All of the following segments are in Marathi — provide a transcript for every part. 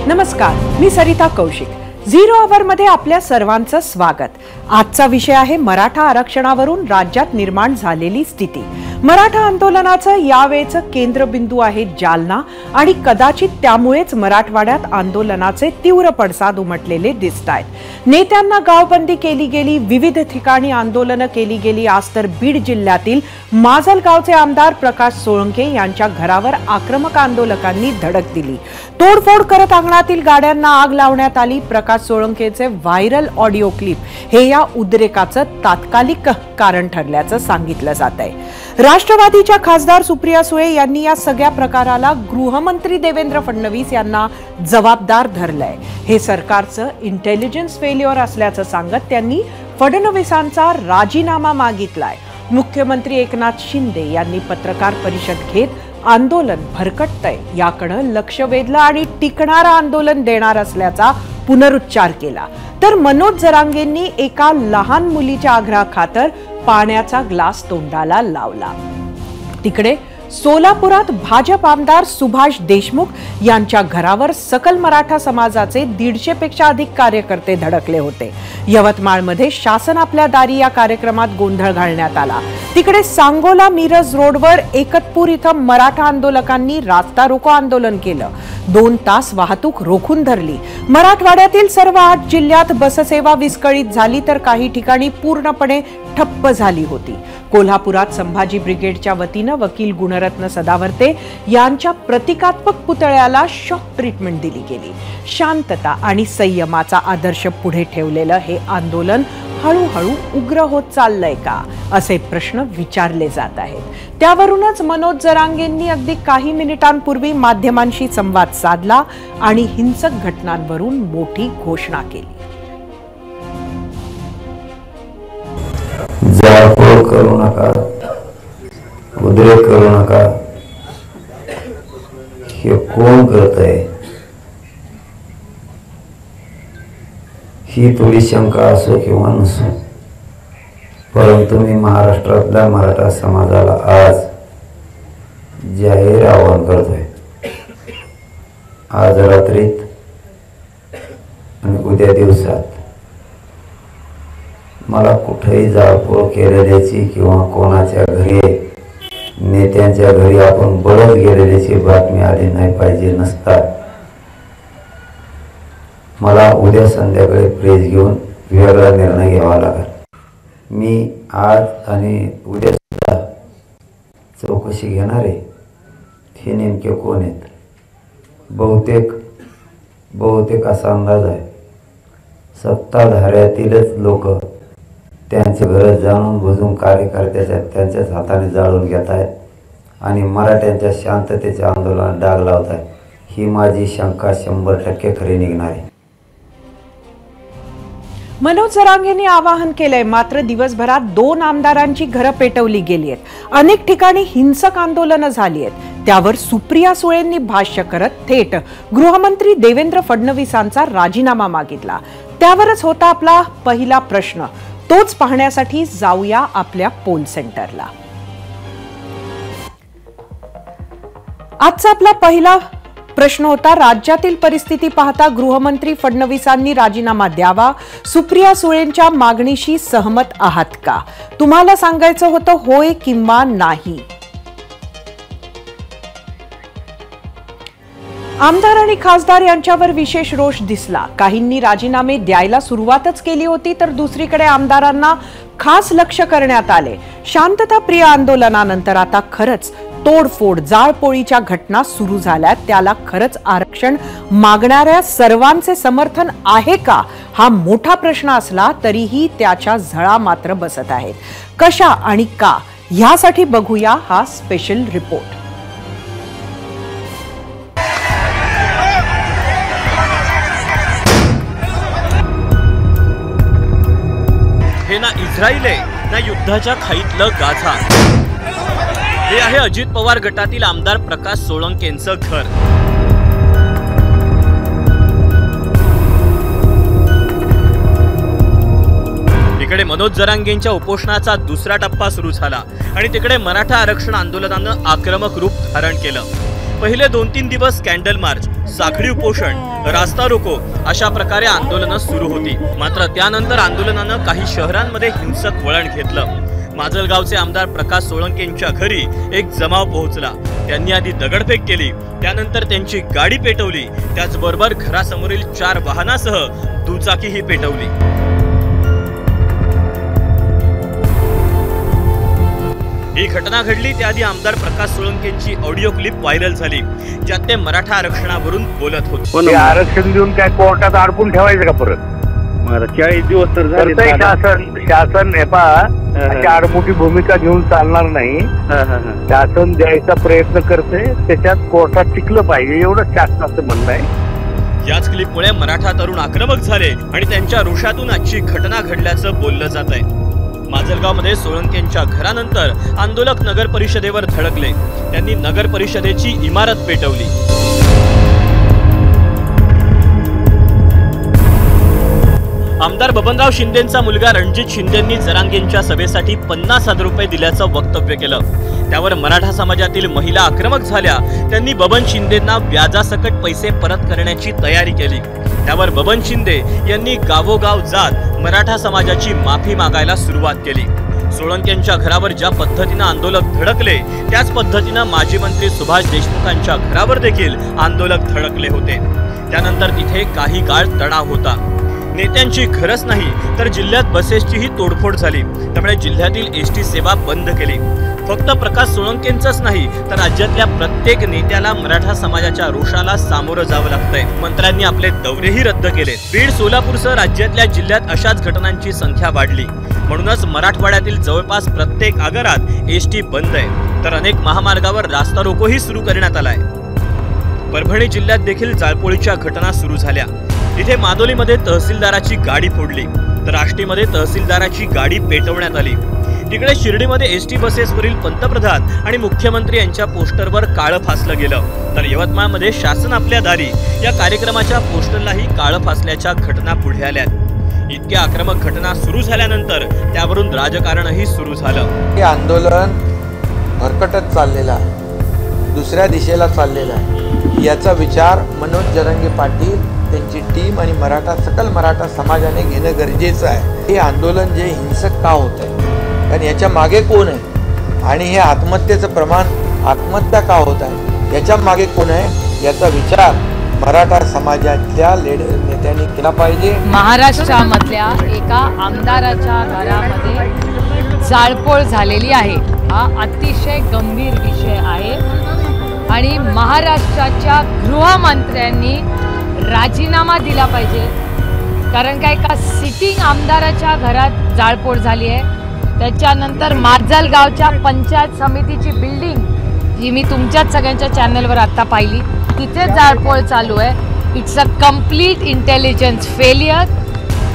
नमस्कार, मी सरिता कौशिक। झिरो अवर मध्ये आपल्या सर्वांचं स्वागत। आजचा विषय आहे मराठा आरक्षणावरून राज्यात निर्माण झालेली स्थिती। मराठा आंदोलनाचं यावेळचं केंद्रबिंदू आहे जालना आणि कदाचित त्यामुळेच मराठवाड्यात आंदोलनाचे तीव्र पडसाद उमटलेले दिसतायत। नेत्यांना गावबंदी केली गेली, विविध ठिकाणी आंदोलनं केली गेली। आज तर बीड जिल्ह्यातील माजलगावचे आमदार प्रकाश सोळंके यांच्या घरावर आक्रमक आंदोलकांनी धडक दिली। तोडफोड करत अंगणातील गाड्यांना आग लावण्यात आली। प्रकाश सोळंकेचे व्हायरल ऑडिओ क्लिप हे या उद्रेकाचं तात्कालिक कारण ठरल्याचं सांगितलं जात आहे। राष्ट्रवादीच्या खासदार सुप्रिया सुळे यांनी या सगळ्या प्रकाराला गृहमंत्री देवेंद्र फडणवीस यांना जबाबदार धरलंय। हे सरकारचं इंटेलिजन्स फेल्युअर असल्याचं सांगत त्यांनी फडणवीसांचा राजीनामा मागितलाय। मुख्यमंत्री एकनाथ शिंदे यांनी पत्रकार परिषद घेत आंदोलन भरकटतंय याकडे लक्ष वेधलं आणि टिकणारं आंदोलन देणार असल्याचा पुनरुच्चार केला। तर मनोज जरांगेंनी एका लहान मुलीच्या आग्रहाखातर पाण्याचा ग्लास तोंडाला लावला। तिकडे सोलापुरात भाजप आमदार सुभाष देशमुख यांच्या घरावर सकल मराठा समाजाचे 150 पेक्षा अधिक कार्यकर्ते धडकले होते। यवतमाळमध्ये शासन आपल्या दारी या कार्यक्रमात गोंधळ घालण्यात आला। तिकडे सांगोला मिरज रोडवर एकतपूर इथं मराठा आंदोलकांनी रास्ता रोको आंदोलन केलं। 2 तास वाहतूक रोखून धरली। मराठवाड्यातील सर्व 8 जिल्ह्यात बससेवा विस्कळीत झाली तर काही ठिकाणी पूर्णपणे ठप्प झाली होती। कोल्हापुरात संभाजी ब्रिगेडच्या वतीनं वकील गुणरत्न सदावर्ते यांच्या प्रतिकात्मक पुतळ्याला शॉक ट्रीटमेंट दिली गेली। शांतता आणि संयमाचा आदर्श पुढे ठेवलेलं हे आंदोलन हळूहळू उग्र होत चाललंय का असे प्रश्न विचारले जात आहेत। त्यावरूनच मनोज जरांगेंनी अगदी काही मिनिटांपूर्वी माध्यमांशी संवाद साधला आणि हिंसक घटनांवरून मोठी घोषणा केली। जाळपोळ करू नका, उद्रेक करू नका, हे कोण करत आहे ही थोडी शंका असो किंवा नसो, परंतु मी महाराष्ट्रातल्या मराठा समाजाला आज जाहीर आवाहन करतोय। आज रात्रीत आणि उद्या दिवसात मला कुठेही जाळपोळ केलेल्याची किंवा कोणाच्या घरी नेत्यांच्या घरी आपण बळत गेलेल्याची बातमी आली नाही पाहिजे। नसता मला उद्या संध्याकाळी प्रेस घेऊन वेगळा निर्णय घ्यावा लागेल। मी आज आणि उद्या सुद्धा चौकशी घेणार आहे हे नेमके कोण आहेत। बहुतेक असा अंदाज आहे सत्ताधाऱ्यातीलच लोक त्यांचे घर जाणून बुजून कार्यकर्त्याच्या त्यांच्याच हाताने जाळून घेत आहेत आणि मराठ्यांच्या शांततेच्या आंदोलनात डाग लावत आहेत। ही माझी शंका 100% खरी निघणार आहे। मनोज जरांगेंनी आवाहन केलंय, मात्र दिवसभरात 2 आमदारांची घरं पेटवली गेली आहेत। अनेक ठिकाणी हिंसक आंदोलनं झाली आहेत। त्यावर सुप्रिया सुळेंनी भाष्य करत थेट गृहमंत्री देवेंद्र फडणवीसांचा राजीनामा मागितला। त्यावरच होता आपला पहिला प्रश्न, तोच पाहण्यासाठी जाऊया आपल्या पोल सेंटरला। आजचा आपला पहिला प्रश्न होता, राज्यातील परिस्थिती पाहता गृहमंत्री फडणवीसांनी राजीनामा द्यावा, सुप्रिया सुळेंच्या मागणीशी सहमत आहात का? तुम्हाला सांगायचं होतं होय किंवा नाही। आमदार आणि खासदार यांच्यावर विशेष रोष दिसला। काहींनी राजीनामे द्यायला सुरुवातच केली होती तर दुसरीकडे आमदारांना खास लक्ष करण्यात आले। शांतताप्रिय आंदोलनानंतर आता खरंच तोडफोड जाळपोळीच्या घटना सुरू झाल्यात। त्याला खरंच आरक्षण मागणाऱ्या सर्वांचे समर्थन आहे का हा मोठा प्रश्न असला तरीही त्याच्या झळा मात्र बसत आहेत। कशा आणि का ह्यासाठी बघूया हा स्पेशल रिपोर्ट। हे ना इस्रायल आहे ना युद्धाच्या खाईतलं गाझा। हे आहे अजित पवार गटातील आमदार प्रकाश सोळंकेंचं घर। इकडे मनोज जरांगेंच्या उपोषणाचा दुसरा टप्पा सुरू झाला आणि तिकडे मराठा आरक्षण आंदोलनानं आक्रमक रूप धारण केलं। पहिले 2-3 दिवस कॅन्डल मार्च, साखळी उपोषण, रास्ता रोको अशा प्रकारे आंदोलनं सुरू होती. मात्र त्यानंतर आंदोलनानं काही शहरांमध्ये हिंसक वळण घेतलं. माजलगावचे आमदार प्रकाश सोळंकेंच्या घरी एक जमाव पोहोचला. त्यांनी आधी दगडफेक केली, त्यानंतर त्यांची गाडी पेटवली. त्याचबरोबर घरासमोरील 4 वाहनासह दुचाकीही पेटवली. ही घटना घडली त्याआधी आमदार प्रकाश सोळंकेंची ऑडिओ क्लिप व्हायरल झाली, ज्यात ते मराठा आरक्षणावरून बोलत होते. आरक्षण देऊन काय कोर्टात अडकून ठेवायचं का परत? 40 दिवस तर झाले. शासन हे अशी आडमुठी भूमिका घेऊन चालणार नाही. शासन द्यायचा प्रयत्न करते, त्याच्यात कोर्टात टिकलं पाहिजे, एवढं शासनाचं म्हणणं आहे. याच क्लिपमुळे मराठा तरुण आक्रमक झाले आणि त्यांच्या रोषातून आजची घटना घडल्याचं बोललं जात आहे. माजलगावमध्ये सोळंकेंच्या घरानंतर आंदोलक नगर परिषदेवर धडकले. त्यांनी नगर परिषदेची इमारत पेटवली. आमदार बबनराव शिंदेंचा मुलगा रणजित शिंदेंनी जरांगेंच्या सभेसाठी 50,000 रुपये दिल्याचं वक्तव्य केलं. त्यावर मराठा समाजातील महिला आक्रमक झाल्या. त्यांनी बबन शिंदेंना व्याजासकट पैसे परत करण्याची तयारी केली. त्यावर बबन शिंदे यांनी गावोगाव जात मराठा समाजाची माफी मागायला सुरुवात केली. सोळंकेंच्या घरावर ज्या पद्धतीनं आंदोलक धडकले, त्याच पद्धतीनं माजी मंत्री सुभाष देशमुखांच्या घरावर देखील आंदोलक धडकले होते. त्यानंतर तिथे काही काळ तणाव होता. नेत्यांची घरच नाही तर जिल्ह्यात बसेसचीही तोडफोड झाली. त्यामुळे जिल्ह्यातील एसटी सेवा बंद केली. फक्त प्रकाश सोळंकेंचंच नाही तर राज्यातल्या प्रत्येक नेत्याला मराठा समाजाच्या रोषाला सामोरं जावं लागतंय. मंत्र्यांनी आपले दौरेही रद्द केले. बीड, सोलापूरसह राज्यातल्या जिल्ह्यात अशाच घटनांची संख्या वाढली. म्हणूनच मराठवाड्यातील जवळपास प्रत्येक आगारात एसटी बंद आहे, तर अनेक महामार्गावर रास्ता रोकोही सुरू करण्यात आलाय. परभणी जिल्ह्यात देखील जाळपोळीच्या घटना सुरू झाल्या. तिथे मादोलीमध्ये तहसीलदाराची गाडी फोडली, तर आष्टीमध्ये तहसीलदाराची गाडी पेटवण्यात आली. तिकडे शिर्डीमध्ये एसटी बसेसवरील पंतप्रधान आणि मुख्यमंत्री यांच्या पोस्टरवर काळं फासलं गेलं. तर यवतमाळमध्ये शासन आपल्या दारी या कार्यक्रमाच्या पोस्टरलाही काळं फासल्याच्या घटना पुढे आल्यात. इतक्या आक्रमक घटना सुरू झाल्यानंतर त्यावरून राजकारणही सुरू झालं. हे आंदोलन भरकटत चाललेलं आहे, दुसऱ्या दिशेला चाललेलं आहे. याचा विचार मनोज जरांगे पाटील, त्यांची टीम आणि सकल मराठा समाजाने घेणं गरजेचं आहे. हे आंदोलन जे हिंसक का होत आहे, कारण याच्या मागे कोण आहे आणि हे आत्महत्येचं प्रमाण, आत्महत्या का होत आहे, याच्या मागे कोण आहे, याचा विचार मराठा समाजातल्या नेत्यांनी केला पाहिजे. महाराष्ट्रामधल्या एका आमदाराच्या घरामध्ये जाळपोळ झालेली आहे. हा अतिशय गंभीर विषय आहे आणि महाराष्ट्राच्या गृहमंत्र्यांनी राजीनामा दिला पाहिजे. कारण काय का सिटिंग आमदाराच्या घरात जाळपोळ झाली आहे. त्याच्यानंतर माजलगावच्या पंचायत समितीची बिल्डिंग जी मी तुमच्याच सगळ्यांच्या चॅनलवर आता पाहिली, तिथे जाळपोळ चालू आहे. It's a complete intelligence failure.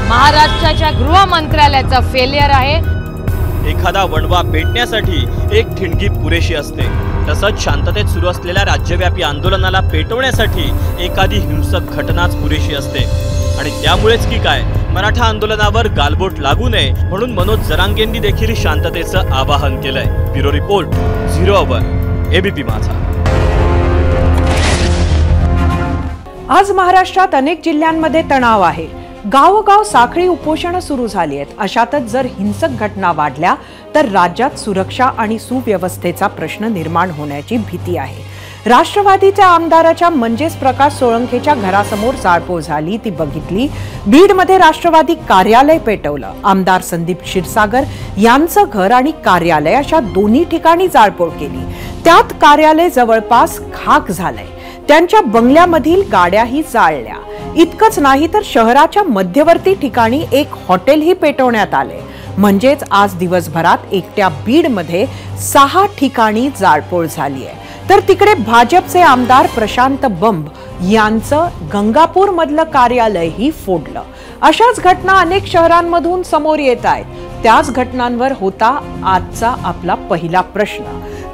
महाराष्ट्राच्या गृहमंत्रालयाचा फेलियर आहे. एखादा वणवा पेटण्यासाठी एक ठिणगी पुरेशी असते, तसंच शांततेत सुरू असलेल्या राज्यव्यापी आंदोलनाला पेटवण्यासाठी एखादी हिंसक घटनाच पुरेशी असते. आणि त्यामुळेच की काय, मराठा आंदोलनावर गालबोट लागू नये म्हणून मनोज जरांगेंनी देखील शांततेचं आवाहन केलंय. ब्युरो रिपोर्ट, 0 अवर, एबीपी माझा. आज महाराष्ट्रात अनेक जिल्ह्यांमध्ये तणाव आहे. गावोगाव साखळी उपोषणं सुरू झाली आहेत. अशातच जर हिंसक घटना वाढल्या तर राज्यात सुरक्षा आणि सुव्यवस्थेचा प्रश्न निर्माण होण्याची भीती आहे. राष्ट्रवादीच्या आमदाराच्या म्हणजेच प्रकाश सोळंकेच्या घरासमोर जाळपोळ झाली, ती बघितली. बीडमध्ये राष्ट्रवादी कार्यालय पेटवलं. आमदार संदीप क्षीरसागर यांचं घर आणि कार्यालय अशा दोन्ही ठिकाणी जाळपोळ केली. त्यात कार्यालय जवळपास खाक झालंय. त्यांच्या बंगल्यामधील गाड्याही जाळल्या. इतकंच नाही तर शहराच्या मध्यवर्ती ठिकाणी एक हॉटेलही पेटवण्यात आले. म्हणजेच आज दिवसभरात एकट्या बीडमध्ये 6 ठिकाणी जाळपोळ झाली आहे. तर तिकडे भाजपचे आमदार प्रशांत बंब यांचं गंगापूर मधलं कार्यालयही फोडलं. अशाच घटना अनेक शहरांमधून समोर येत आहेत. त्याच घटनांवर होता आजचा आपला पहिला प्रश्न.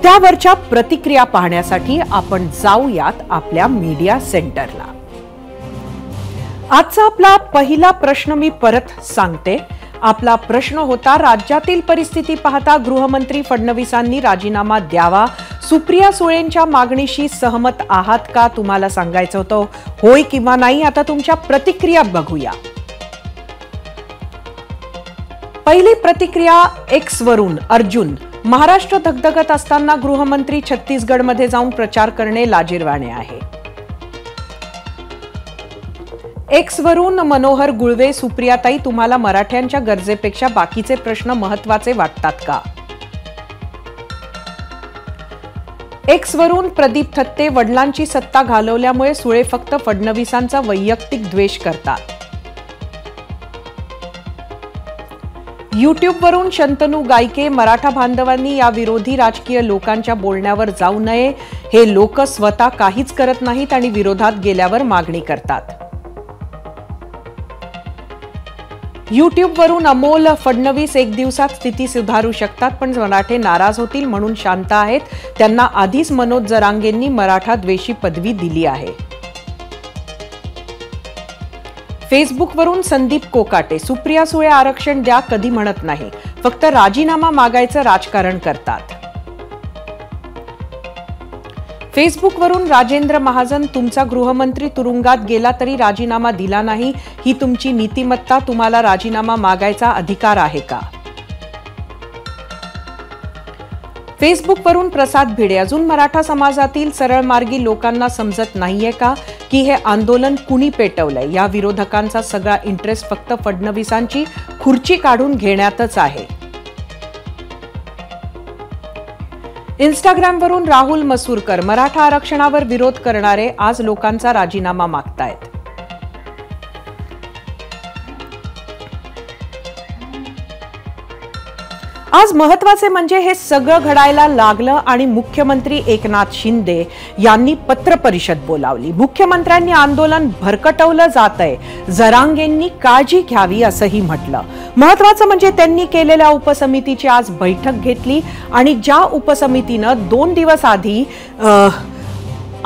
त्यावरच्या प्रतिक्रिया पाहण्यासाठी आपण जाऊयात आपल्या मीडिया सेंटरला. आजचा आपला पहिला प्रश्न मी परत सांगते. आपला प्रश्न होता, राज्यातील परिस्थिती पाहता गृहमंत्री फडणवीसांनी राजीनामा द्यावा. सुप्रिया सुळेंच्या मागणीशी सहमत आहात का? तुम्हाला सांगायचं होतं होय किंवा नाही. आता तुमच्या प्रतिक्रिया बघूया. पहिली प्रतिक्रिया एक्स वरून अर्जुन, महाराष्ट्र धगधगत असताना गृहमंत्री छत्तीसगडमध्ये जाऊन प्रचार करणे लाजिरवाणे आहे. एक्स वरून मनोहर गुळवे, सुप्रियाताई, तुम्हाला मराठ्यांच्या गरजेपेक्षा बाकीचे प्रश्न महत्वाचे वाटतात का? एक्स वरून प्रदीप थत्ते, वडिलांची सत्ता घालवल्यामुळे सुळे फक्त फडणवीसांचा वैयक्तिक द्वेष करतात. युट्यूब वरून शंतनू गायके, मराठा बांधवांनी या विरोधी राजकीय लोकांच्या बोलण्यावर जाऊ नये. हे लोक स्वतः काहीच करत नाहीत आणि विरोधात गेल्यावर मागणी करतात. युट्यूब वरून अमोल, फडणवीस एक दिवसात स्थिती सुधारू शकतात पण मराठे नाराज होतील म्हणून शांत आहेत. त्यांना आधीच मनोज जरांगेंनी मराठा द्वेषी पदवी दिली आहे. फेसबुक वरून संदीप कोकाटे, सुप्रिया सुळे आरक्षण द्या कधी म्हणत नाही, फक्त राजीनामा मागायचं राजकारण करतात. फेसबुक वरून राजेंद्र महाजन, तुमचा गृहमंत्री तुरुंगात गेला तरी राजीनामा दिला नाही, ही तुमची नीतिमत्ता, तुम्हाला राजीनामा मागायचा अधिकार आहे का? फेसबुक वरून प्रसाद भिडे, अजून मराठा समाजातील सरळमार्गी लोकांना समजत नाहीये का की हे आंदोलन कुणी पेटवलंय? या विरोधकांचा सगळा इंटरेस्ट फक्त फडणवीसांची खुर्ची काढून घेण्यातच आहे. इंस्टाग्राम वरून राहुल मसूरकर, मराठा आरक्षणावर विरोध करणारे आज लोकांचा राजीनामा मागतायत. आज महत्वाचे म्हणजे हे सगळं घडायला लागलं आणि मुख्यमंत्री एकनाथ शिंदे यांनी पत्रपरिषद बोलावली. मुख्यमंत्र्यांनी आंदोलन भरकटवलं जातंय, जरांगेंनी काळजी घ्यावी असंही म्हटलं. महत्वाचं म्हणजे त्यांनी केलेल्या उपसमितीची आज बैठक घेतली आणि ज्या उपसमितीनं 2 दिवस आधी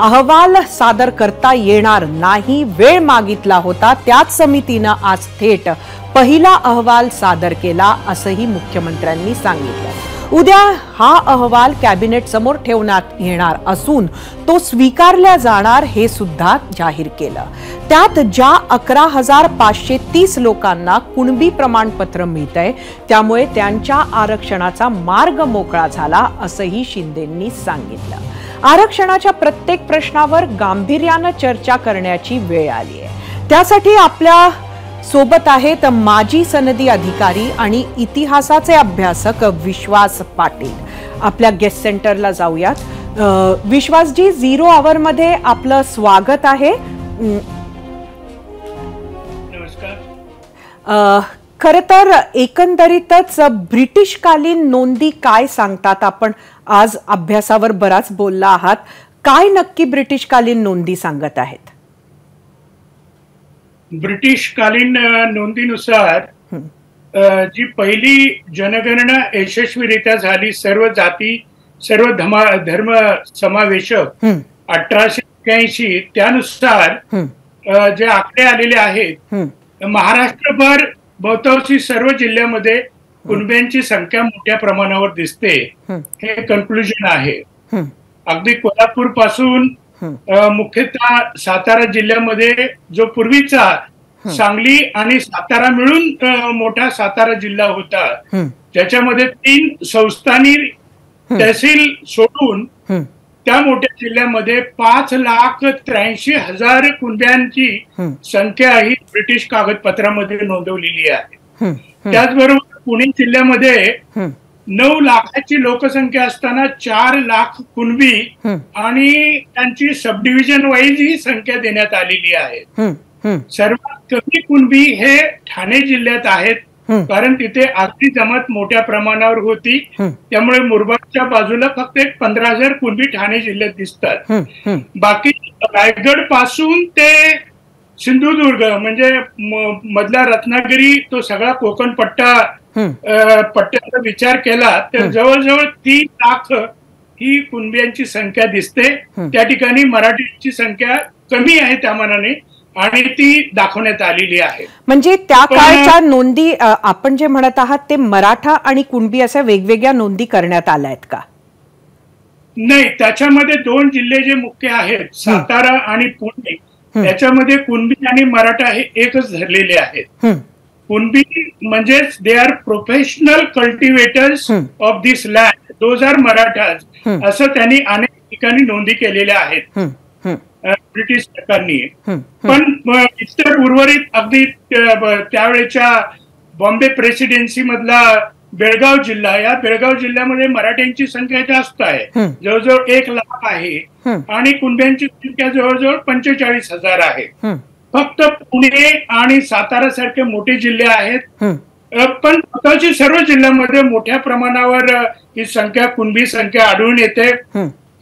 अहवाल सादर करता येणार नाही वेळ मागितला होता, त्याच समितीनं आज थेट पहिला अहवाल सादर केला असंही मुख्यमंत्र्यांनी सांगितलं. उद्या हा अहवाल कॅबिनेट समोर ठेवण्यात येणार असून तो स्वीकारला जाणार हे सुद्धा जाहीर केलं. त्यात ज्या 11,530 लोकांना कुणबी प्रमाणपत्र मिळतंय त्यामुळे त्यांच्या आरक्षणाचा मार्ग मोकळा झाला असंही शिंदेंनी सांगितलं. आरक्षणाच्या प्रत्येक प्रश्नावर गांभीर्यानं चर्चा करण्याची वेळ आली आहे. त्यासाठी आपल्या सोबत आहेत माजी सनदी अधिकारी आणि इतिहासाचे अभ्यासक विश्वास पाटील. आपल्या गेस्ट सेंटरला जाऊयात. विश्वासजी, 0 आवर मध्ये आपलं स्वागत आहे. नमस्कार. खरं तर एकंदरीतच ब्रिटिशकालीन नोंदी काय सांगतात? आपण आज अभ्यासावर बराच बोलला आहात. काय नक्की ब्रिटिशकालीन नोंदी सांगत आहेत? ब्रिटिशकालीन नोंदीनुसार जी पहिली जनगणना यशस्वीरित्या झाली, सर्व जाती सर्व धर्म समावेशक 1881, त्यानुसार जे आकडे आलेले आहेत, महाराष्ट्रभर बहुतांशी सर्व जिल्ह्यामध्ये कुणब्यांची संख्या मोठ्या प्रमाणावर दिसते, हे कन्क्लुजन आहे. अगदी कोल्हापूर पासून मुख्यतः सातारा जिल्ह्यामध्ये जो पूर्वीचा सांगली आणि सातारा मिळून मोठा सातारा जिल्हा होता, ज्याच्यामध्ये 3 संस्थानी तहसील सोडून त्या मोठ्या जिल्ह्यामध्ये 5,83,000 कुणब्यांची संख्या ही ब्रिटिश कागदपत्रामध्ये नोंदवलेली आहे. त्याचबरोबर पुणे जिल्ह्यामध्ये 9 लाखाची लोकसंख्या असताना 4 लाख कुणबी आणि त्यांची सब डिव्हिजन वाईज ही संख्या देण्यात आलेली आहे. सर्वात कमी कुणबी हे ठाणे जिल्ह्यात आहेत, कारण तिथे आगरी जमात मोठ्या प्रमाणावर होती. त्यामुळे मुरबाडच्या बाजूला फक्त 15,000 कुणबी ठाणे जिल्ह्यात दिसतात. बाकी रायगड पासून ते सिंधुदुर्ग म्हणजे मधला रत्नागिरी, तो सगळा कोकण पट्ट्याचा विचार केला तर जवळजवळ 3 लाख ही कुणब्यांची संख्या दिसते. त्या ठिकाणी मराठीची संख्या कमी आहे त्या मानाने, आणि ती दाखवण्यात आलेली आहे. म्हणजे त्या काळच्या नोंदी आपण जे म्हणत आहात ते मराठा आणि कुणबी अशा वेगवेगळ्या नोंदी करण्यात आल्या आहेत का? नाही, त्याच्यामध्ये 2 जिल्हे जे मुख्य आहेत, सातारा आणि पुणे, त्याच्यामध्ये कुणबी आणि मराठा हे एकच धरलेले आहेत. कुणबी म्हणजेच they are professional cultivators of this land, those are Marathas, असं त्यांनी अनेक ठिकाणी नोंदी केलेल्या आहेत ब्रिटिश सरकारने. पण इतर उर्वरित अगदी त्यावेळेच्या बॉम्बे प्रेसिडेन्सी मधला बेळगाव जिल्हा, या बेळगाव जिल्ह्यामध्ये मराठ्यांची संख्या जास्त आहे, जवळजवळ 1 लाख आहे, आणि कुणब्यांची संख्या जवळजवळ 45,000 आहे. फक्त पुणे आणि सातारा सारखे मोठे जिल्हे आहेत, पण स्वतःची सर्व जिल्ह्यामध्ये मोठ्या प्रमाणावर ही संख्या कुणबी संख्या आढळून येते.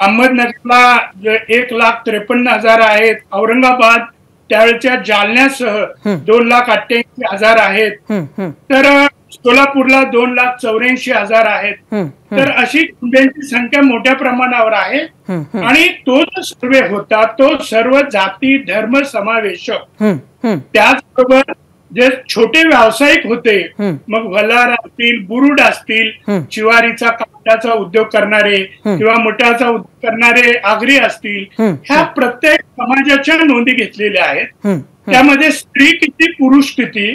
अहमदनगरला 1,53,000 आहेत, औरंगाबाद त्यावेळच्या जालन्यासह 2,88,000 आहेत, तर सोलापूरला 2,84,000 आहेत. तर अशी कुणब्यांची संख्या मोठ्या प्रमाणावर आहे. आणि तो जो सर्वे होता तो सर्व जाती धर्म समावेशक, त्याचबरोबर जे छोटे व्यावसायिक होते, मग वलार असतील, बुरुड असतील, चिवारीचा कापडाचा उद्योग करणारे किंवा मोठ्याचा उद्योग करणारे आगरी असतील, ह्या प्रत्येक समाजाच्या नोंदी घेतलेल्या आहेत. त्यामध्ये स्त्री किती पुरुष किती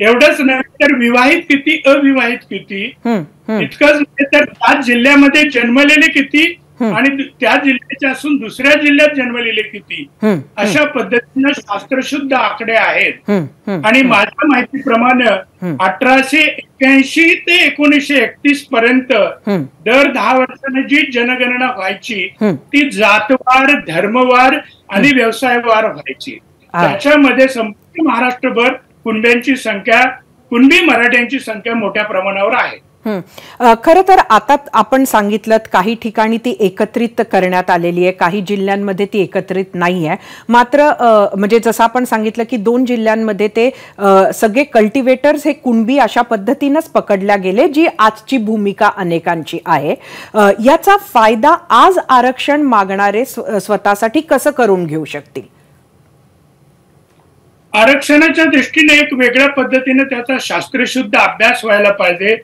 एवढंच नाही तर विवाहित किती अविवाहित किती इतकंच नाही तर त्या जिल्ह्यामध्ये जन्मलेले किती आणि त्या जिल्ह्याच्या असून दुसऱ्या जिल्ह्यात जन्मलेले किती, अशा पद्धतीनं शास्त्रशुद्ध आकडे आहेत. आणि माझ्या माहितीप्रमाणे 1881 ते 1931 पर्यंत दर 10 वर्षांनी जी जनगणना व्हायची ती जातवार, धर्मवार आणि व्यवसायवार व्हायची. त्याच्यामध्ये संपूर्ण महाराष्ट्रभर कुणब्यांची संख्या, कुणबी मराठ्यांची संख्या मोठ्या प्रमाणावर आहे. खरं तर आता आपण सांगितलं काही ठिकाणी ती एकत्रित करण्यात आलेली आहे, काही जिल्ह्यांमध्ये ती एकत्रित नाही आहे. मात्र म्हणजे जसं आपण सांगितलं की 2 जिल्ह्यांमध्ये ते सगळे कल्टिवेटर्स हे कुणबी अशा पद्धतीनंच पकडल्या गेले, जी आजची भूमिका अनेकांची आहे. याचा फायदा आज आरक्षण मागणारे स्वतःसाठी कसं करून घेऊ शकतील? आरक्षणाच्या दृष्टीने एक वेगळ्या पद्धतीने त्याचा शास्त्रशुद्ध अभ्यास व्हायला पाहिजे.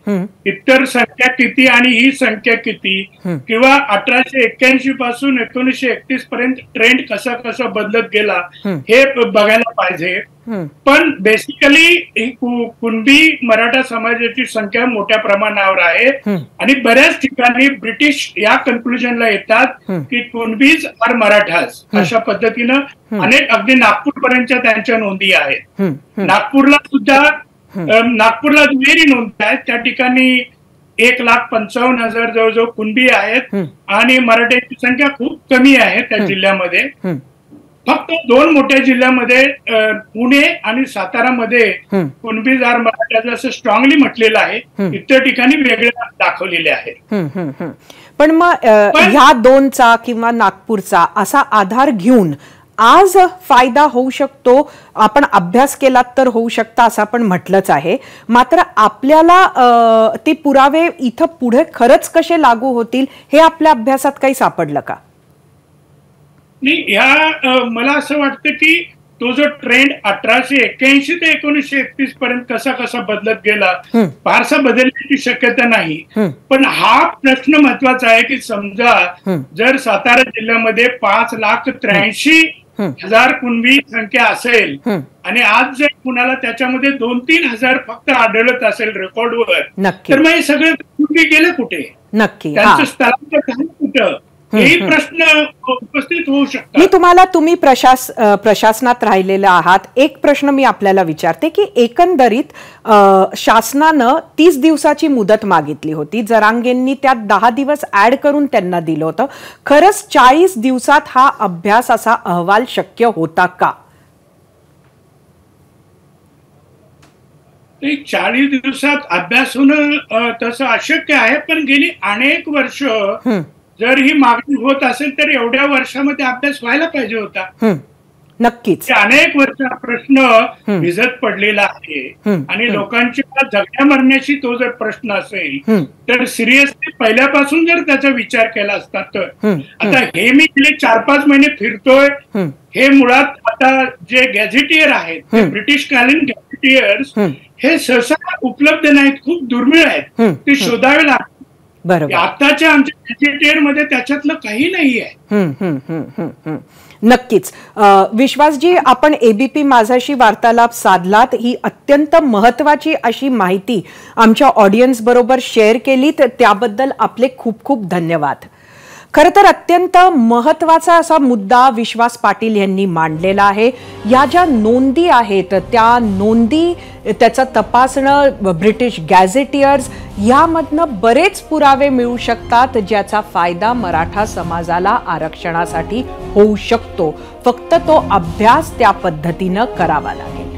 इतर संख्या किती आणि ही संख्या किती, किंवा 1881 पासून 1931 पर्यंत ट्रेंड कसा कसा बदलत गेला हे बघायला पाहिजे. पण बेसिकली कुणबी मराठा समाजाची संख्या मोठ्या प्रमाणावर आहे आणि बऱ्याच ठिकाणी ब्रिटिश या कन्क्लुजनला येतात की कुणबीज आर मराठास, अशा पद्धतीनं अनेक अगदी नागपूर पर्यंतच्या त्यांच्या नोंदी आहेत. नागपूरला दुहेरी नोंदी आहेत, त्या ठिकाणी 1,55,000 जवळजवळ कुणबी आहेत आणि मराठ्यांची संख्या खूप कमी आहे त्या जिल्ह्यामध्ये. फक्त 2 मोठ्या जिल्ह्यामध्ये पुणे आणि सातारामध्ये कुणबी जार मराठा असं स्ट्रॉंगली म्हटलेलं आहे, इतर ठिकाणी वेगळ्या दाखवलेले आहेत. पण मग ह्या 2चा किंवा नागपूरचा असा आधार घेऊन आज फायदा होऊ शकतो, आपण अभ्यास केलात तर होऊ शकता असं आपण म्हटलंच आहे. मात्र आपल्याला ते पुरावे इथं पुढे खरंच कसे लागू होतील हे आपल्या अभ्यासात काही सापडलं का? नाही, मला असं वाटतं की तो जो ट्रेंड 1881 ते 1931 पर्यंत कसा कसा बदलत गेला, फारसा बदलण्याची शक्यता नाही. पण हा प्रश्न महत्वाचा आहे की समजा जर सातारा जिल्ह्यामध्ये 5,83,000 कुणबी संख्या असेल आणि आज जर कुणाला त्याच्यामध्ये 2-3 हजार फक्त आढळत असेल रेकॉर्डवर, तर मग हे सगळे कुणबी गेले कुठे, नक्की त्यांचं स्थलांतर झालं कुठं, हेही प्रश्न उपस्थित होऊ शकतात. तुम्ही प्रशासनात राहिलेला आहात, एक प्रश्न मी आपल्याला विचारते की एकंदरीत शासनानं 30 दिवसाची मुदत मागितली होती, जरांगेंनी त्यात 10 दिवस ऍड करून त्यांना दिलं होतं. खरंच 40 दिवसात हा अभ्यास, असा अहवाल शक्य होता का? 40 दिवसात अभ्यास होणं तसं अशक्य आहे, पण गेली अनेक वर्ष जर ही मागणी होत असेल तर एवढ्या वर्षामध्ये अभ्यास व्हायला पाहिजे होता. नक्कीच अनेक वर्ष प्रश्न भिजत पडलेला आहे आणि लोकांच्या जगण्या मरण्याशी तो जर प्रश्न असेल तर सिरियसली पहिल्यापासून जर त्याचा विचार केला असता तर. आता हे मी गेले 4-5 महिने फिरतोय, हे मुळात आता जे गॅझेटियर आहेत ते ब्रिटिशकालीन गॅझेटियर्स हे सहसा उपलब्ध नाहीत, खूप दुर्मिळ आहेत, ते शोधावे लागतात. बरोबर. आताच्या आमच्या गॅझेटियर मध्ये त्याच्यातलं काही नाही आहे. नक्कीच. विश्वासजी, आपण एबीपी माझाशी वार्तालाप साधलात, ही अत्यंत महत्वाची अशी माहिती आमच्या ऑडियन्स बरोबर शेअर केलीत, त्याबद्दल आपले खूप खूप धन्यवाद. खरं तर अत्यंत महत्वाचा असा मुद्दा विश्वास पाटील यांनी मांडलेला आहे. या ज्या नोंदी आहेत त्या नोंदी, त्याचं तपासणं, ब्रिटिश गॅझेटियर्स, यामधनं बरेच पुरावे मिळू शकतात ज्याचा फायदा मराठा समाजाला आरक्षणासाठी होऊ शकतो. फक्त तो अभ्यास त्या पद्धतीनं करावा लागेल.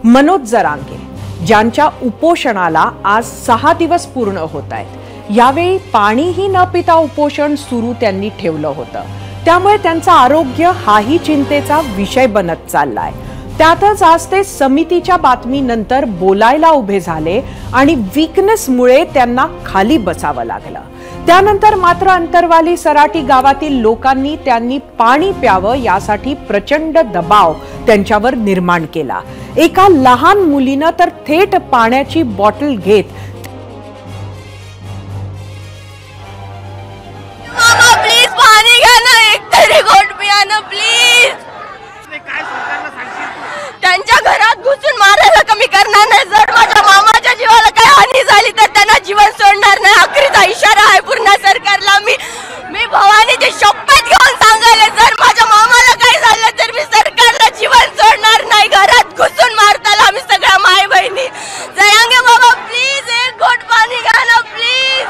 मनोज जरांगे, ज्यांच्या उपोषणाला आज 6 दिवस पूर्ण होत आहेत, यावेळी पाणीही न पिता उपोषण सुरू त्यांनी ठेवलं होतं. त्यामुळे त्यांचं आरोग्य हाही चिंतेचा विषय बनत चाललाय. त्यातच आज ते समितीच्या बातमीनंतर बोलायला उभे झाले आणि वीकनेसमुळे त्यांना खाली बसावं लागलं. त्यानंतर मात्र अंतरवाली सराटी गावातील लोकांनी त्यांनी पाणी प्यावं यासाठी प्रचंड दबाव त्यांच्यावर निर्माण केला. एका लहान मुलीनं तर थेट पाण्याची बॉटल घेत त्यांच्या घरात घुसून मारायला कमी करणार नाही. जर माझ्या मामाच्या जीवाला काही हानी झाली तर त्यांना जीवन सोडणार नाही. आखरीचा इशारा आहे पूर्ण सरकारला. मी भवानीची शपथ घेऊन सांगायला, जर माझ्या मामाला काही झालं तर मी सरकारला जीवन सोडणार नाही. घरात घुसून मारताला आम्ही सगळ्या माय बहिणी. जरांगे बाबा प्लीज एक घोट पाणी घ्या ना प्लीज.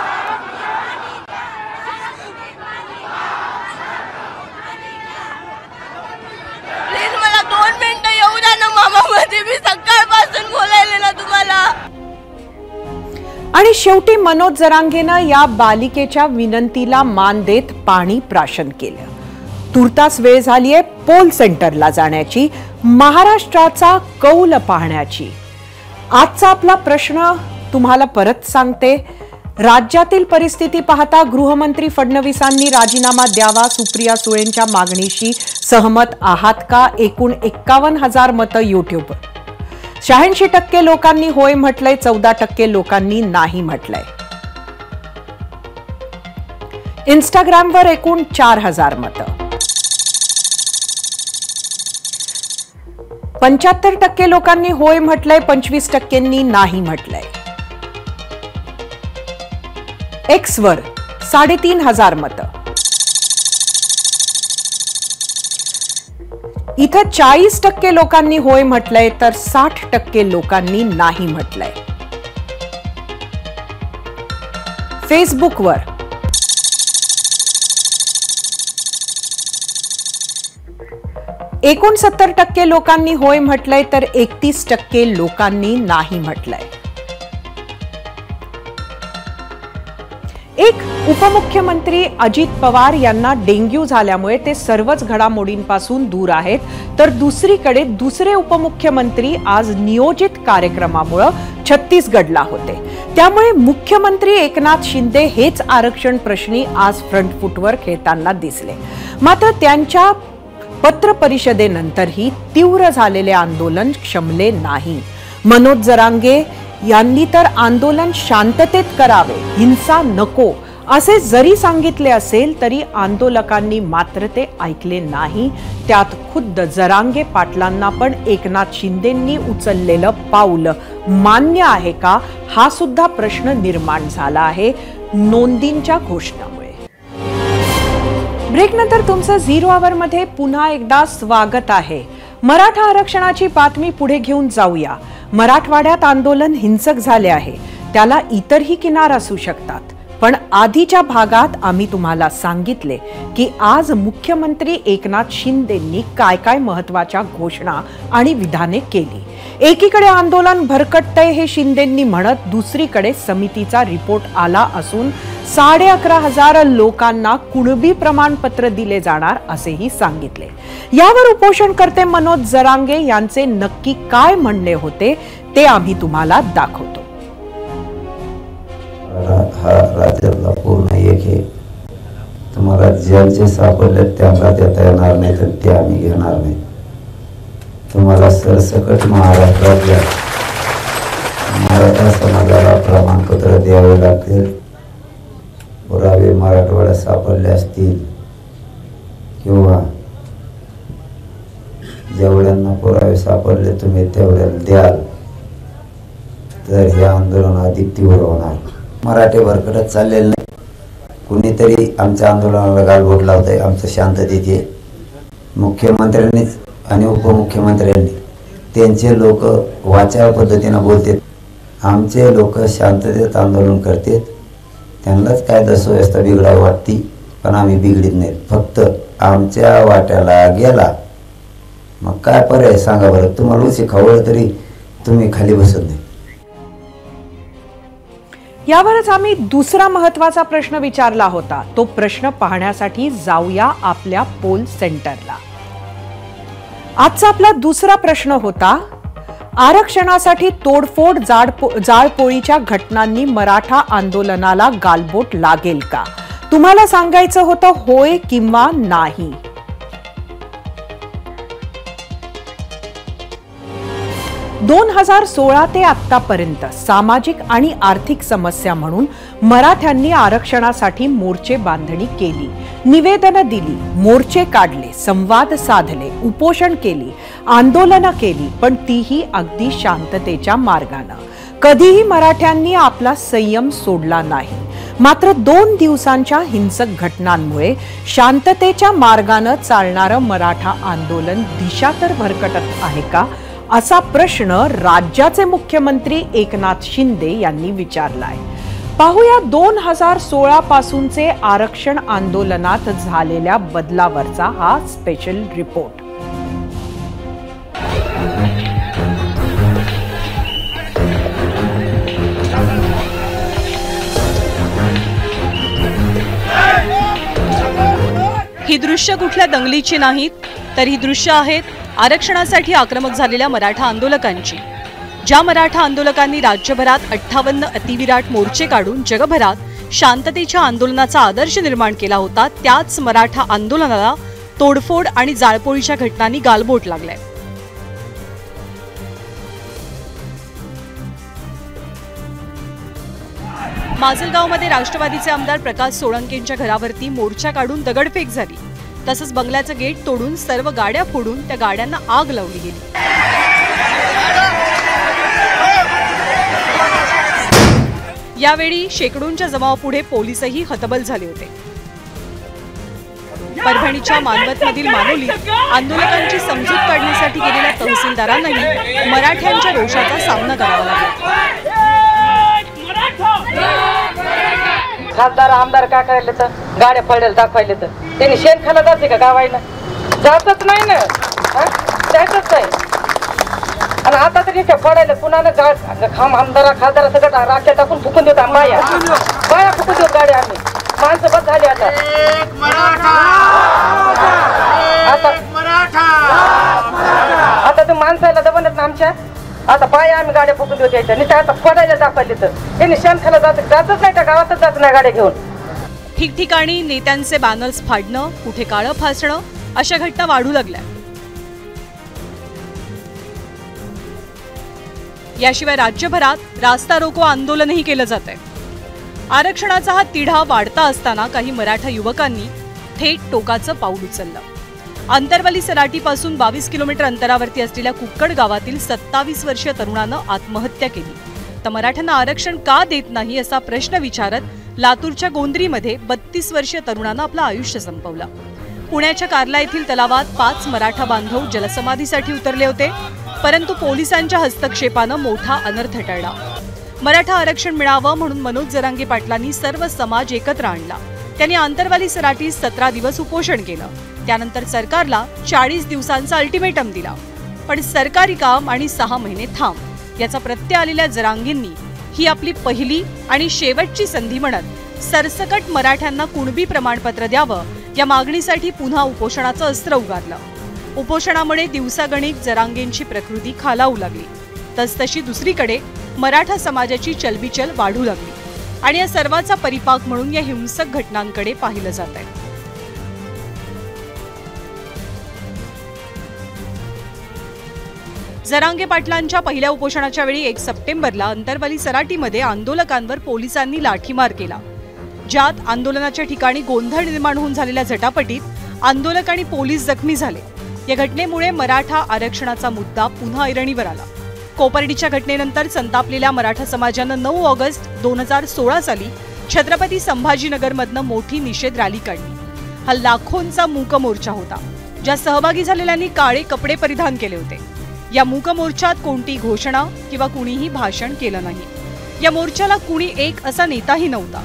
प्लीज मला 2 मिनिटं येऊ द्या ना मामामध्ये. मी सकाळपासून बोलायले ना तुम्हाला. आणि शेवटी मनोज जरांगेनं या बालिकेच्या विनंतीला मान देत पाणी प्राशन केलं. तुर्तास वेळ झालीये पोल सेंटरला जाण्याची, महाराष्ट्राचा कौल पाहण्याची. आजचा आपला प्रश्न तुम्हाला परत सांगते. राज्यातील परिस्थिती पाहता गृहमंत्री फडणवीसांनी राजीनामा द्यावा, सुप्रिया सुळेंच्या मागणीशी सहमत आहात का? एकूण 51,000 मतं युट्यूब. 86% लोकांनी होय म्हटलंय, 14% लोकांनी नाही म्हटलंय. इंस्टाग्रामवर एकूण 4,000 मतं. 75% लोकांनी होय म्हटलंय, 25% नाही म्हटलंय. एक्सवर 3,500 मतं. इथं 40% लोकांनी होय म्हटलंय तर 60% लोकांनी नाही म्हटलंय. फेसबुकवर एकूण 70% लोकांनी होय म्हटलंय तर 31% लोकांनी नाही म्हटलंय. एक उपमुख्यमंत्री अजित पवार यांना डेंग्यू झाल्यामुळे ते सर्वच घडामोडींपासून दूर आहेत, तर दुसरीकडे दुसरे उपमुख्यमंत्री आज नियोजित कार्यक्रमामुळे छत्तीसगडला होते. त्यामुळे मुख्यमंत्री एकनाथ शिंदे हेच आरक्षण प्रश्नी आज फ्रंट फुटवर खेळताना दिसले. मात्र त्यांच्या पत्र परिषदेनंतरही तीव्र झालेले आंदोलन शमले नाही. मनोज जरांगे यांनी तर आंदोलन शांततेत करावे, हिंसा नको असे जरी सांगितले असेल तरी आंदोलकांनी मात्र ते ऐकले नाही. त्यात खुद्द जरांगे पाटलांना पण एकनाथ शिंदेंनी उचललेलं पाऊल मान्य आहे का, हा सुद्धा प्रश्न निर्माण झाला आहे नोंदींच्या घोषणामुळे. ब्रेकनंतर तुमचं 0 आवर मध्ये पुन्हा एकदा स्वागत आहे. मराठा आरक्षणाची बातमी पुढे घेऊन जाऊया. मराठवाड्यात आंदोलन हिंसक झाले आहे, त्याला इतरही किनार असू शकतात. पण आधीच्या भागात आम्ही तुम्हाला सांगितले की आज मुख्यमंत्री एकनाथ शिंदेंनी काय काय महत्वाच्या घोषणा आणि विधाने केली. एकीकडे आंदोलन भरकटतंय हे शिंदेंनी म्हणत, दुसरीकडे समितीचा रिपोर्ट आला असून 11,500 लोकांना कुणबी प्रमाणपत्र दिले जाणार असेही सांगितले. यावर उपोषणकर्ते मनोज जरांगे यांचे नक्की काय म्हणणे होते ते आम्ही तुम्हाला दाखवतो. हा राज्यातला पूर्ण एक आहे. तुम्हाला ज्यांचे सापडले त्यांना देता येणार नाही तर ते आम्ही घेणार नाही. सरसकट महाराष्ट्रातल्या मराठा समाजाला प्रमाणपत्र द्यावे लागतील. पुरावे मराठवाड्यात सापडले असतील किंवा जेवढ्यांना पुरावे सापडले तुम्ही तेवढ्याला द्याल तर हे आंदोलन अधिक तीव्र होणार. मराठे भरकटत चाललेले नाही. कुणीतरी आमच्या आंदोलनाला गालबोट लावतंय. आमचं शांततेत मुख्यमंत्र्यांनीच आणि उपमुख्यमंत्र्यांनी त्यांचे लोक वाचाळ पद्धतीनं बोलतात. आमचे लोक शांततेत आंदोलन करतात. त्यांनाच काय दसव्यवस्था बिघडावी वाटती, पण आम्ही बिघडीत नाहीत. फक्त आमच्या वाट्याला गेला मग काय पर्याय सांगा बरं. तुम्हाला उशी खवळलं तरी तुम्ही खाली बसत नाही. यावरच आम्ही दुसरा महत्वाचा प्रश्न विचारला होता. तो प्रश्न पाहण्यासाठी जाऊया आपल्या पोल सेंटरला. आजचा आपला दुसरा प्रश्न होता, आरक्षणासाठी तोडफोड जाळपोळीच्या घटनांनी मराठा आंदोलनाला गालबोट लागेल का? तुम्हाला सांगायचं होतं होय किंवा नाही. दोन 2016 ते आतापर्यंत सामाजिक आणि आर्थिक समस्या म्हणून मराठ्यांनी आरक्षणासाठी मोर्चे बांधणी केली, निवेदनं दिली, मोर्चे काढले, संवाद साधले, उपोषण केली, आंदोलनं केली, पण तीही अगदी शांततेच्या मार्गानं. कधीही मराठ्यांनी आपला संयम सोडला नाही. मात्र 2 दिवसांच्या हिंसक घटनांमुळे शांततेच्या मार्गानं चालणारं मराठा आंदोलन दिशा तर भरकटत आहे का, असा प्रश्न राज्याचे मुख्यमंत्री एकनाथ शिंदे यांनी विचारलाय. पाहूया 2016 पासूनचे आरक्षण आंदोलनात झालेल्या बदलावरचा हा स्पेशल रिपोर्ट. ही दृश्य कुठल्या दंगलीची नाहीत, तर ही दृश्य आहेत आरक्षणासाठी आक्रमक झालेल्या मराठा आंदोलकांची. ज्या मराठा आंदोलकांनी राज्यभरात 58 अतिविराट मोर्चे काढून जगभरात शांततेच्या आंदोलनाचा आदर्श निर्माण केला होता, त्याच मराठा आंदोलनाला तोडफोड आणि जाळपोळीच्या घटनांनी गालबोट लागलाय. माजलगावमध्ये राष्ट्रवादीचे आमदार प्रकाश सोळंकेंच्या घरावरती मोर्चा काढून दगडफेक झाली. तसंच बंगल्याचं गेट तोडून सर्व गाड्या फोडून त्या गाड्यांना आग लावली गेली. यावेळी शेकडोंच्या जमावापुढे पोलीसही हतबल झाले होते. परभणीच्या मानवतमधील मानोलीत आंदोलकांची समजूत काढण्यासाठी गेलेल्या तहसीलदारांनाही मराठ्यांच्या रोषाचा सामना करावा लागला. खासदार आमदार काय करायला तर गाड्या पडलेल्या दाखवायला तर त्यांनी शेण खायला जाते का गावायला? जातच नाही ना, जायचंच नाही. आणि आता तरी इथे पडायला पुन्हा आमदारा खासदारा सगळं राख्या टाकून फुकून देतो. बाया फुकून देतो गाड्या. आम्ही माणसं बस झाली आता. आता ते माणसाला दबनत ना आमच्या. आता बाया आम्ही गाड्या फुकून देऊ द्यायच्या. नाही आता पडायला दाखवायला तर त्यांनी शेण खायला जातच नाही, त्या गावातच जात नाही गाड्या घेऊन. ठिकठिकाणी नेत्यांचे बॅनर्स फाडणं, कुठे काळं फासणं अशा घटना वाढू लागल्या. याशिवाय राज्यभरात रास्ता रोको आंदोलनही केलं जात आहे. आरक्षणाचा हा तिढा वाढता असताना काही मराठा युवकांनी थेट टोकाचं पाऊल उचललं. अंतरवली सराटीपासून 22 किलोमीटर अंतरावरती असलेल्या कुक्कड गावातील 27 वर्षीय तरुणानं आत्महत्या केली. तर मराठ्यांना आरक्षण का देत नाही असा प्रश्न विचारत लातूरच्या गोंद्रीमध्ये 32 वर्षीय तरुणानं आपलं आयुष्य संपवलं. पुण्याच्या कार्ला येथील तलावात 5 मराठा बांधव जलसमाधीसाठी उतरले होते, परंतु पोलिसांच्या हस्तक्षेपानं मोठा अनर्थ टळला. मराठा आरक्षण मिळावं म्हणून मनोज जरांगे पाटलांनी सर्व समाज एकत्र आणला. त्यांनी आंतरवाली सराटीत 17 दिवस उपोषण केलं. त्यानंतर सरकारला 40 दिवसांचा अल्टिमेटम दिला. पण सरकारी काम आणि 6 महिने थांब याचा प्रत्यय आलेल्या जरांगेंनी ही आपली पहिली आणि शेवटची संधी म्हणत सरसकट मराठ्यांना कुणबी प्रमाणपत्र द्यावं या मागणीसाठी पुन्हा उपोषणाचं अस्त्र उगारलं. उपोषणामुळे दिवसागणिक जरांगेंची प्रकृती खालावू लागली. तसतशी दुसरीकडे मराठा समाजाची चलबिचल वाढू लागली आणि या सर्वाचा परिपाक म्हणून या हिंसक घटनांकडे पाहिलं जात आहे. जरांगे पाटलांच्या पहिल्या उपोषणाच्या वेळी 1 सप्टेंबरला अंतरवली सराटीमध्ये आंदोलकांवर पोलिसांनी लाठीमार केला, ज्यात आंदोलनाच्या ठिकाणी गोंधळ निर्माण होऊन झालेल्या झटापटीत आंदोलक आणि पोलीस जखमी झाले। या घटनेमुळे मराठा आरक्षणाचा मुद्दा पुन्हा ऐरणीवर आला। कोपर्डीच्या घटनेनंतर संतापलेल्या मराठा समाजानं 9 ऑगस्ट 2016 साली छत्रपती संभाजीनगरमधनं मोठी निषेध रॅली काढली। हा लाखोंचा मूक मोर्चा होता, ज्या सहभागी झालेल्यांनी काळे कपडे परिधान केले होते। या मूक मोर्चात कोणती घोषणा किंवा कुणीही भाषण केलं नाही। या मोर्चाला कुणी एक असा नेताही नव्हता।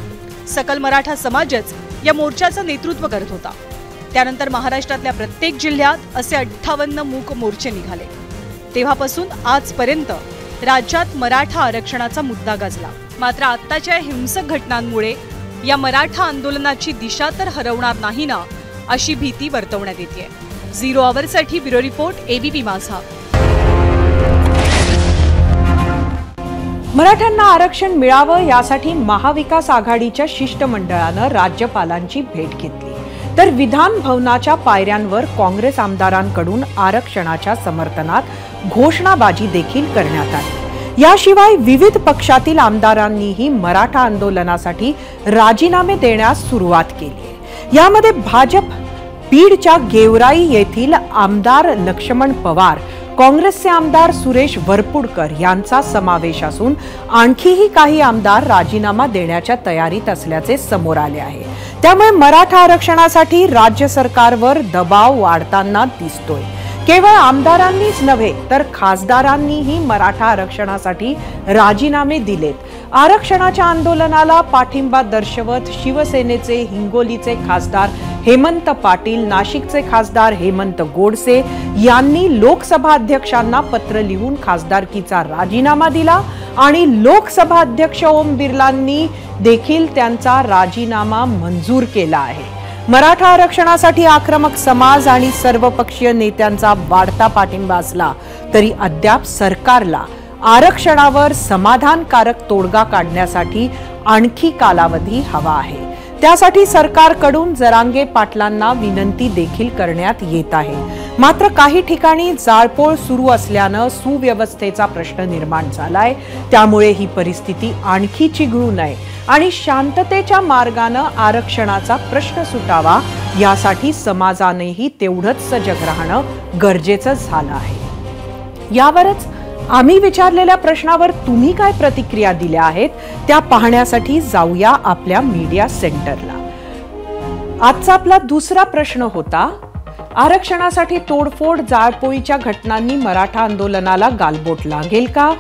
सकल मराठा समाजच या मोर्चाचं नेतृत्व करत होता। त्यानंतर महाराष्ट्रातल्या प्रत्येक जिल्ह्यात असे 58 मूक मोर्चे निघाले। तेव्हापासून आजपर्यंत राज्यात मराठा आरक्षणाचा मुद्दा गाजला। मात्र आत्ताच्या हिंसक घटनांमुळे या मराठा आंदोलनाची दिशा तर हरवणार नाही ना, अशी भीती वर्तवण्यात येते। 0 आवरसाठी ब्युरो रिपोर्ट, ABP माझा। मराठ्यांना आरक्षण मिळावं यासाठी महाविकास आघाडीच्या शिष्टमंडळानं राज्यपालांची भेट घेतली, तर विधान भवनाच्या पायऱ्यांवर काँग्रेस आमदारांकडून आरक्षणाच्या समर्थनात घोषणाबाजी देखील करण्यात आली। याशिवाय विविध पक्षातील आमदारांनीही मराठा आंदोलनासाठी राजीनामे देण्यास सुरुवात केली। यामध्ये भाजप बीडच्या गेवराई येथील आमदार लक्ष्मण पवार, काँग्रेसचे आमदार सुरेश वरपुडकर यांचा समावेश असून आणखीही काही आमदार राजीनामा देण्याच्या तयारीत असल्याचे समोर आले आहे। त्यामुळे मराठा आरक्षणासाठी राज्य सरकारवर दबाव वाढताना दिसतोय। केवळ आमदारांनीच नव्हे तर खासदारांनीही मराठा आरक्षणासाठी राजीनामे दिलेत। आरक्षणाच्या आंदोलनाला पाठिंबा दर्शवत शिवसेनेचे हिंगोलीचे खासदार हेमंत पाटील, नाशिकचे खासदार हेमंत गोडसे यांनी लोकसभा अध्यक्षांना पत्र लिहून खासदारकीचा राजीनामा दिला आणि लोकसभा अध्यक्ष ओम बिर्लांनी देखील त्यांचा राजीनामा मंजूर केला आहे। मराठा आरक्षणासाठी आक्रमक समाज आणि सर्वपक्षीय नेत्यांचा वाढता पाठिंबा असला तरी अद्याप सरकारला आरक्षणावर समाधानकारक तोडगा काढण्यासाठी आणखी कालावधी हवा आहे। त्यासाठी सरकारकडून जरांगे पाटलांना विनंती देखील करण्यात येत आहे। मात्र काही ठिकाणी जाळपोळ सुरू असल्यानं सुव्यवस्थेचा प्रश्न निर्माण झालाय। त्यामुळे ही परिस्थिती आणखी चिघळू नये आणि शांततेच्या मार्गानं आरक्षणाचा प्रश्न सुटावा यासाठी समाजानेही तेवढंच सजग राहणं गरजेचं झालं आहे। यावरच आम्ही विचारलेल्या प्रश्नावर तुम्ही काय प्रतिक्रिया दिल्या आहेत त्या पाहण्यासाठी जाऊया आपल्या मीडिया सेंटरला। आजचा आपला दुसरा प्रश्न होता, आरक्षणासाठी तोडफोड जाळपोळीच्या घटनांनी मराठा आंदोलनाला गालबोट लागेल का?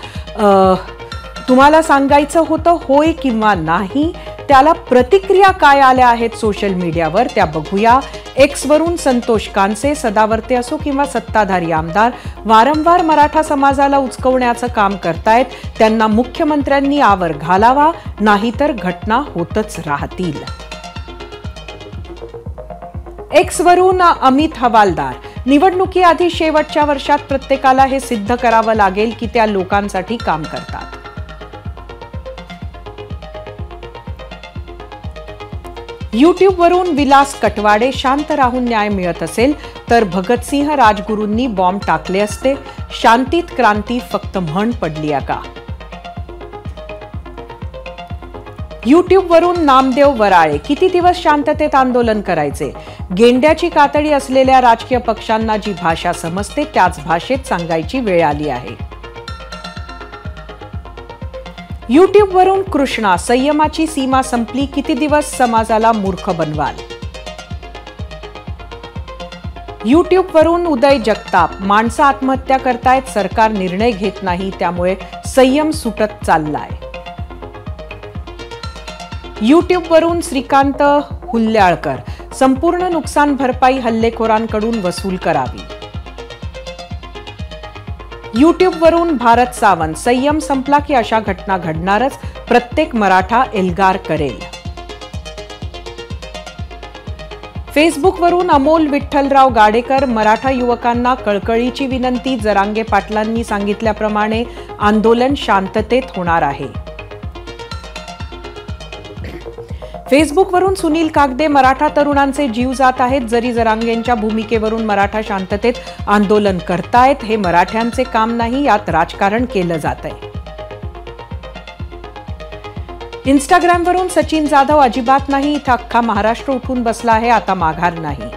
तुम्हाला सांगायचं होतं होय किंवा नाही। त्याला प्रतिक्रिया काय आल्या आहेत सोशल मीडियावर त्या बघूया। एक्स वरून संतोष कानसे, सदावर्ते असो किंवा सत्ताधारी आमदार वारंवार मराठा समाजाला उचकवण्याचं काम करतायत, त्यांना मुख्यमंत्र्यांनी आवर घालावा, नाहीतर घटना होतच राहतील। एक्स वरून अमित हवालदार, निवडणुकीआधी शेवटच्या वर्षात प्रत्येकाला हे सिद्ध करावं लागेल की त्या लोकांसाठी काम करतात। यूट्यूब वरून विलास कटवाडे, शांत राहून न्याय मिळत असेल तर भगतसिंह राजगुरूंनी बॉम्ब टाकले असते, शांतीत क्रांती फक्त म्हण पडली आहे का? यूट्यूब वरून नामदेव वराळे, किती दिवस शांततेत आंदोलन करायचे? गेंड्याची कातडी असलेल्या राजकीय पक्षांना जी भाषा समजते त्याच भाषेत सांगायची वेळ आली आहे। यूट्यूब वरून कृष्णा, संयमाची सीमा संपली, किती दिवस समाजाला मूर्ख बनवाल? यूट्यूब वरून उदय जगताप, माणसं आत्महत्या करतायत, सरकार निर्णय घेत नाही, त्यामुळे संयम सुटत चाललाय। यूट्यूब वरून श्रीकांत हुल्ल्याळकर, संपूर्ण नुकसान भरपाई हल्लेखोरांकडून वसूल करावी। यूट्यूब वरून भारत सावंत, संयम संपला की अशा घटना घडणारच, प्रत्येक मराठा एल्गार करेल। फेसबुक वरून अमोल विठ्ठलराव गाडेकर, मराठा युवकांना कळकळीची विनंती, जरांगे पाटलांनी सांगितल्याप्रमाणे आंदोलन शांततेत होणार आहे। फेसबुकवरून सुनील कागदे, मराठा तरुणांचे जीव जात आहेत. जरी जरांगेंच्या भूमिकेवरून मराठा शांततेत आंदोलन करतायत, हे मराठ्यांचे काम नाही, यात राजकारण केलं जातंय. इंस्टाग्रामवरून सचिन जाधव, अजिबात नाही, इथं अख्खा महाराष्ट्र उठून बसला आहे, आता माघार नाही.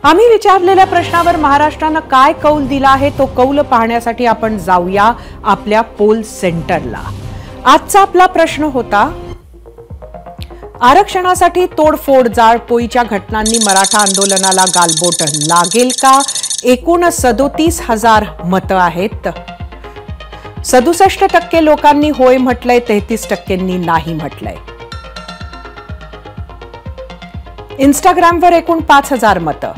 आम्ही विचारलेल्या प्रश्नावर महाराष्ट्रानं काय कौल दिला आहे तो कौल पाहण्यासाठी आपण जाऊया आपल्या पोल सेंटरला. आजचा आपला प्रश्न होता, आरक्षणासाठी तोडफोड जाळपोळीच्या घटनांनी मराठा आंदोलनाला गालबोट लागेल का? एकूण 37,000 मतं आहेत. 67% लोकांनी होय म्हटलंय, 33% नाही म्हटलंय. इंस्टाग्रामवर एकूण 5,000 मतं.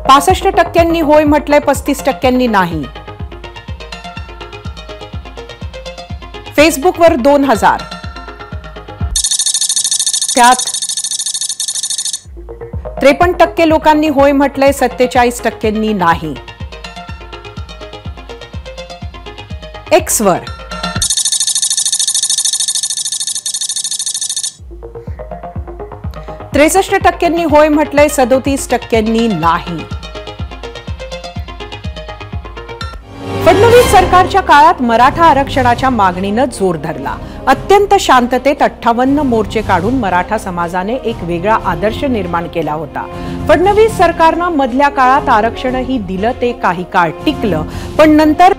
65% होय म्हटलंय, 35% नाही. फेसबुकवर 2,000, त्यात 53% लोकांनी होय म्हटलंय, 47% नाही. एक्सवर 63% होय म्हटलंय, 37% नाही. फडणवीस सरकारच्या काळात मराठा आरक्षणाच्या मागणीनं जोर धरला. अत्यंत शांततेत 58 मोर्चे काढून मराठा समाजाने एक वेगळा आदर्श निर्माण केला होता. फडणवीस सरकारनं मधल्या काळात आरक्षणही दिलं, ते काही काळ टिकलं, पण नंतर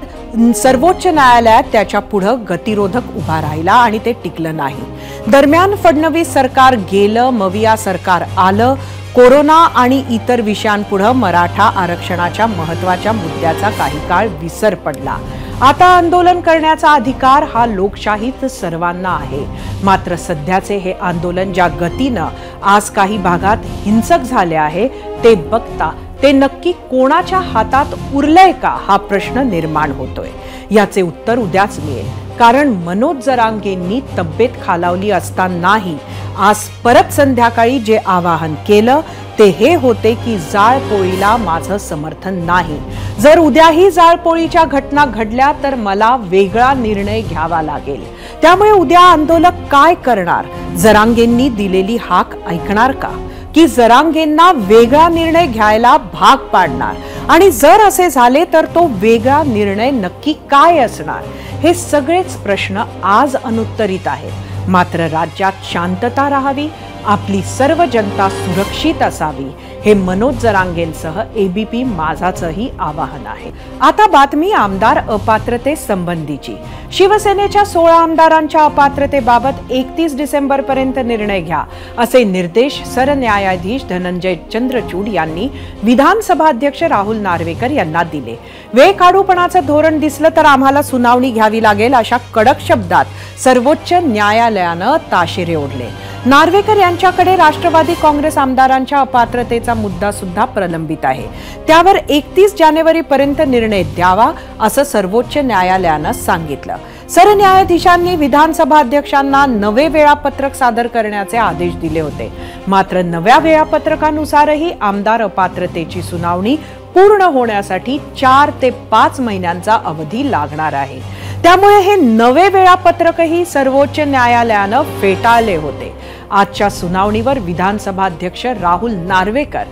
सर्वोच्च न्यायालयात त्याच्या पुढे गतिरोधक उभा राहिला आणि ते टिकलं नाही. दरम्यान फडणवीस सरकार गेलं, मविया सरकार आलं. कोरोना आणि इतर विषयांपुढे मराठा आरक्षणाच्या महत्वाच्या मुद्द्याचा काही काळ विसर पडला. आता आंदोलन करण्याचा अधिकार हा लोकशाहीत सर्वांना आहे. मात्र सध्याचे हे आंदोलन ज्या गतीनं आज काही भागात हिंसक झाले आहे, ते बघता ते नक्की कोणाच्या हातात उरलंय का हा प्रश्न निर्माण होतोय. याचे उत्तर उद्याच मिळेल, कारण मनोज जरांगेंनी तब्येत खालावली असतानाही आज परत संध्याकाळी जे आवाहन केलं ते हे होते की जाळपोळीला माझं समर्थन नाही. जर उद्याही जाळपोळीच्या घटना घडल्या तर मला वेगळा निर्णय घ्यावा लागेल. त्यामुळे उद्या आंदोलक काय करणार? जरांगेंनी दिलेली हाक ऐकणार का, की जरांगेंना वेगळा निर्णय घ्यायला भाग पाडणार? आणि जर असे झाले तर तो वेगळा निर्णय नक्की काय असणार? हे सगळेच प्रश्न आज अनुत्तरित आहेत. मात्र राज्यात शांतता राहावी, आपली सर्व जनता सुरक्षित असावी, हे मनोज जरांगेंसह एबीपी माझाचंही आवाहन आहे. आता बातमी आमदार अपात्रते संबंधीची. शिवसेनेच्या 16 आमदारांच्या अपात्रतेबाबत 31 डिसेंबरपर्यंत निर्णय घ्या, असे निर्देश सरन्यायाधीश धनंजय चंद्रचूड यांनी विधानसभा अध्यक्ष राहुल नार्वेकर यांना दिले. वेळकाढूपणाचं धोरण दिसलं तर आम्हाला सुनावणी घ्यावी लागेल, अशा कडक शब्दात सर्वोच्च न्यायालयानं ताशेरे ओढले. नार्वेकर यांच्याकडे राष्ट्रवादी काँग्रेस आमदारांच्या अपात्रतेचा मुद्दा सुद्धा प्रलंबित आहे. त्यावर 31 जानेवारीपर्यंत निर्णय द्यावा, असं सर्वोच्च न्यायालयानं सांगितलं. सरन्यायाधीशांनी विधानसभा अध्यक्षांना नवे वेळापत्रक सादर करण्याचे आदेश दिले होते. मात्र नव्या वेळापत्रकानुसारही आमदार अपात्रतेची सुनावणी पूर्ण होण्यासाठी 4 ते 5 महिन्यांचा अवधी लागणार आहे. त्यामुळे हे नवे वेळापत्रकही सर्वोच्च न्यायालयानं फेटाळले होते. आजच्या सुनावणीवर विधानसभा अध्यक्ष राहुल नार्वेकर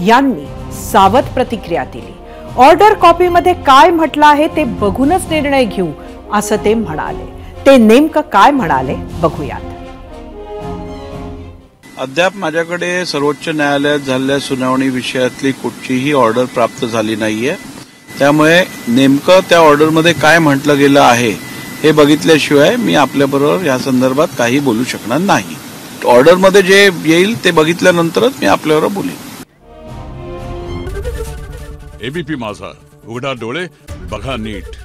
यांनी सावध प्रतिक्रिया दिली. ऑर्डर कॉपीमध्ये काय म्हटलं आहे ते बघूनच निर्णय घेऊ, असं ते म्हणाले. ते नेमकं काय म्हणाले बघूयात. अद्याप माझ्याकडे सर्वोच्च न्यायालयात झालेल्या सुनावणी विषयातली कुठचीही ऑर्डर प्राप्त झाली नाहीये. त्यामुळे नेमकं त्या ऑर्डरमध्ये काय म्हटलं गेलं आहे हे बघितल्याशिवाय मी आपल्याबरोबर या संदर्भात काही बोलू शकणार नाही. ऑर्डरमध्ये जे येईल ते बघितल्यानंतरच मी आपल्याबरोबर बोलेन. एबीपी माझा, उघडा डोळे बघा नीट.